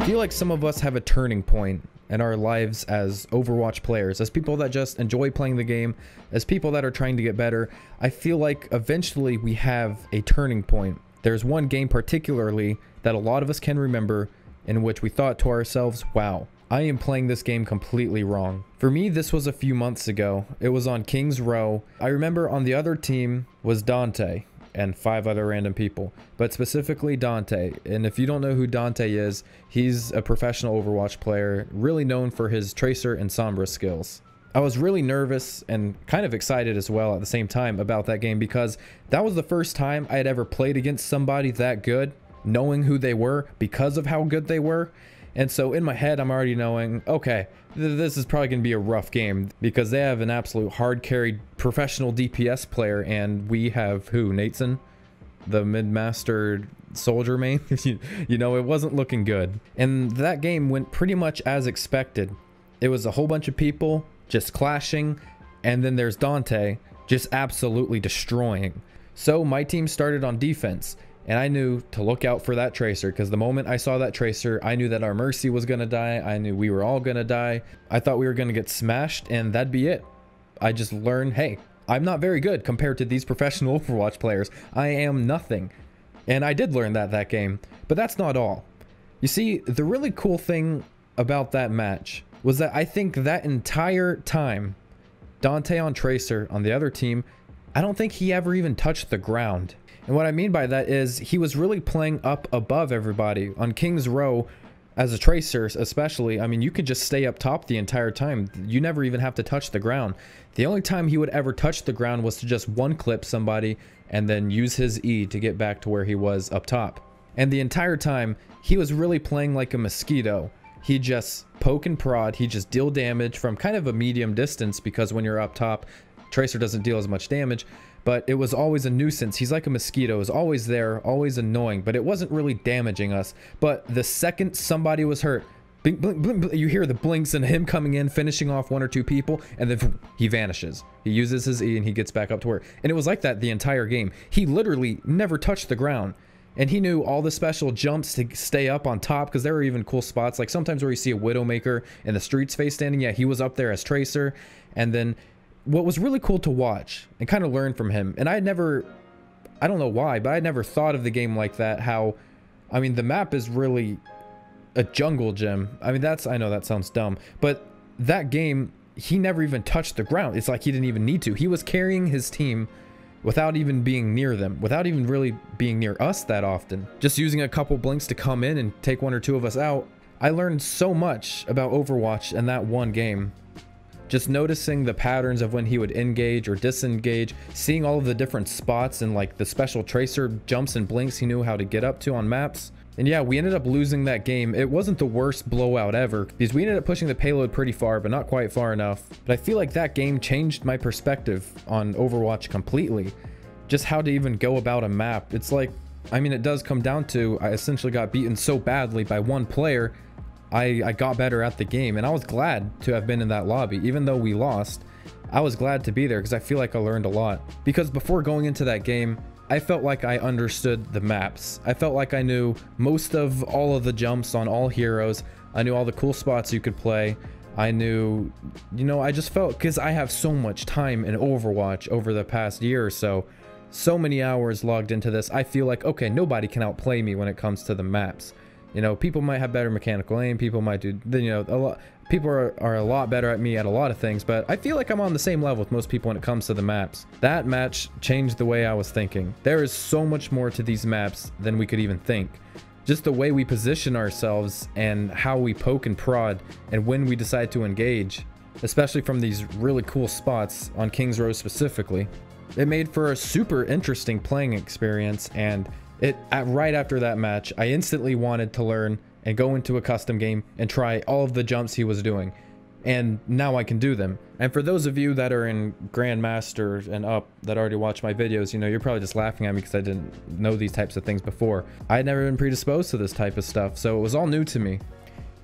feel like some of us have a turning point in our lives as Overwatch players, as people that just enjoy playing the game, as people that are trying to get better. I feel like eventually we have a turning point. There's one game particularly that a lot of us can remember in which we thought to ourselves, wow, I am playing this game completely wrong. For me, this was a few months ago. It was on King's Row. I remember on the other team was Dante and 5 other random people, but specifically Dante. And if you don't know who Dante is, he's a professional Overwatch player, really known for his Tracer and Sombra skills. I was really nervous and kind of excited as well at the same time about that game, because that was the first time I had ever played against somebody that good, knowing who they were because of how good they were. And so in my head, I'm already knowing, okay, this is probably going to be a rough game because they have an absolute hard carried professional DPS player, and we have who? Nateson, the mid-master soldier main. You know, it wasn't looking good. And that game went pretty much as expected. It was a whole bunch of people just clashing, and then there's Dante just absolutely destroying. So my team started on defense. And I knew to look out for that Tracer, because the moment I saw that Tracer, I knew that our Mercy was going to die. I knew we were all going to die. I thought we were going to get smashed, and that'd be it. I just learned, hey, I'm not very good compared to these professional Overwatch players. I am nothing. And I did learn that game. But that's not all. You see, the really cool thing about that match was that I think that entire time, Dante on Tracer on the other team, I don't think he ever even touched the ground. And what I mean by that is he was really playing up above everybody. On King's Row, as a Tracer especially, I mean, you could just stay up top the entire time. You never even have to touch the ground. The only time he would ever touch the ground was to just one-clip somebody and then use his E to get back to where he was up top. And the entire time, he was really playing like a mosquito. He just poke and prod, he just deal damage from kind of a medium distance, because when you're up top, Tracer doesn't deal as much damage. But it was always a nuisance. He's like a mosquito. It was always there, always annoying, but it wasn't really damaging us. But the second somebody was hurt, blink, blink, blink, blink, you hear the blinks and him coming in, finishing off 1 or 2 people, and then he vanishes. He uses his E and he gets back up to work. And it was like that the entire game. He literally never touched the ground. And he knew all the special jumps to stay up on top, because there were even cool spots. Like sometimes where you see a Widowmaker in the streets face standing. Yeah, he was up there as Tracer. And then what was really cool to watch and kind of learn from him, and I don't know why, but I never thought of the game like that. How, I mean, the map is really a jungle gym. I mean, I know that sounds dumb, but that game, he never even touched the ground. It's like he didn't even need to. He was carrying his team without even being near them, without even really being near us that often. Just using a couple blinks to come in and take 1 or 2 of us out. I learned so much about Overwatch in that one game. Just noticing the patterns of when he would engage or disengage, seeing all of the different spots and like the special Tracer jumps and blinks he knew how to get up to on maps. And yeah, we ended up losing that game. It wasn't the worst blowout ever, because we ended up pushing the payload pretty far, but not quite far enough. But I feel like that game changed my perspective on Overwatch completely. Just how to even go about a map. It's like, I mean, it does come down to, I essentially got beaten so badly by one player, I got better at the game, and I was glad to have been in that lobby. Even though we lost, I was glad to be there because I feel like I learned a lot. Because before going into that game, I felt like I understood the maps. I felt like I knew most of all of the jumps on all heroes. I knew all the cool spots you could play. I knew, you know, I just felt, because I have so much time in Overwatch over the past year or so, so many hours logged into this, I feel like, okay, nobody can outplay me when it comes to the maps. You know, people might have better mechanical aim, people might do, you know, people are a lot better at me at a lot of things, but I feel like I'm on the same level with most people when it comes to the maps. That match changed the way I was thinking. There is so much more to these maps than we could even think. Just the way we position ourselves and how we poke and prod and when we decide to engage, especially from these really cool spots on King's Row specifically. It made for a super interesting playing experience, and right after that match, I instantly wanted to learn and go into a custom game and try all of the jumps he was doing. And now I can do them. And for those of you that are in Grandmaster and up that already watch my videos, you know, you're probably just laughing at me because I didn't know these types of things before. I had never been predisposed to this type of stuff, so it was all new to me.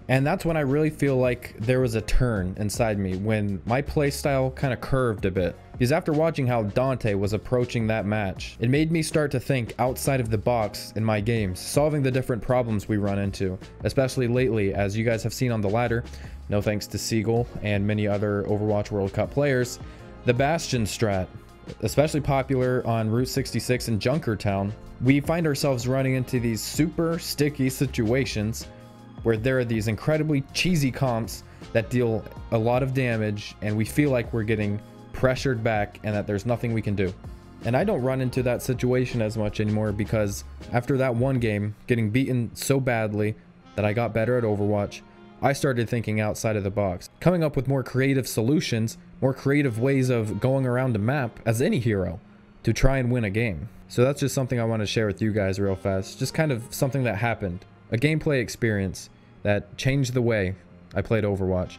And that's when I really feel like there was a turn inside me, when my playstyle kind of curved a bit. Because after watching how Dante was approaching that match, it made me start to think outside of the box in my games, solving the different problems we run into, especially lately, as you guys have seen on the ladder, no thanks to Seagull and many other Overwatch World Cup players, the Bastion strat, especially popular on Route 66 in Junkertown. We find ourselves running into these super sticky situations where there are these incredibly cheesy comps that deal a lot of damage, and we feel like we're getting pressured back and that there's nothing we can do. And I don't run into that situation as much anymore, because after that one game getting beaten so badly that I got better at Overwatch, I started thinking outside of the box, coming up with more creative solutions, more creative ways of going around a map as any hero to try and win a game. So that's just something I want to share with you guys real fast, just kind of something that happened, a gameplay experience that changed the way I played Overwatch.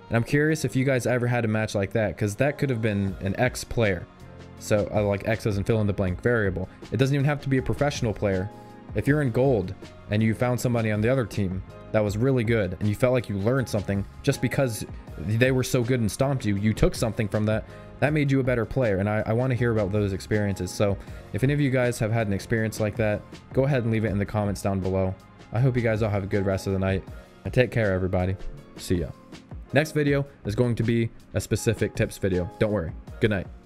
And I'm curious if you guys ever had a match like that, because that could have been an X player. So like X doesn't fill in the blank variable. It doesn't even have to be a professional player. If you're in gold and you found somebody on the other team that was really good and you felt like you learned something just because they were so good and stomped you, you took something from that, that made you a better player. And I want to hear about those experiences. So if any of you guys have had an experience like that, go ahead and leave it in the comments down below. I hope you guys all have a good rest of the night, and take care, everybody. See ya. Next video is going to be a specific tips video. Don't worry. Good night.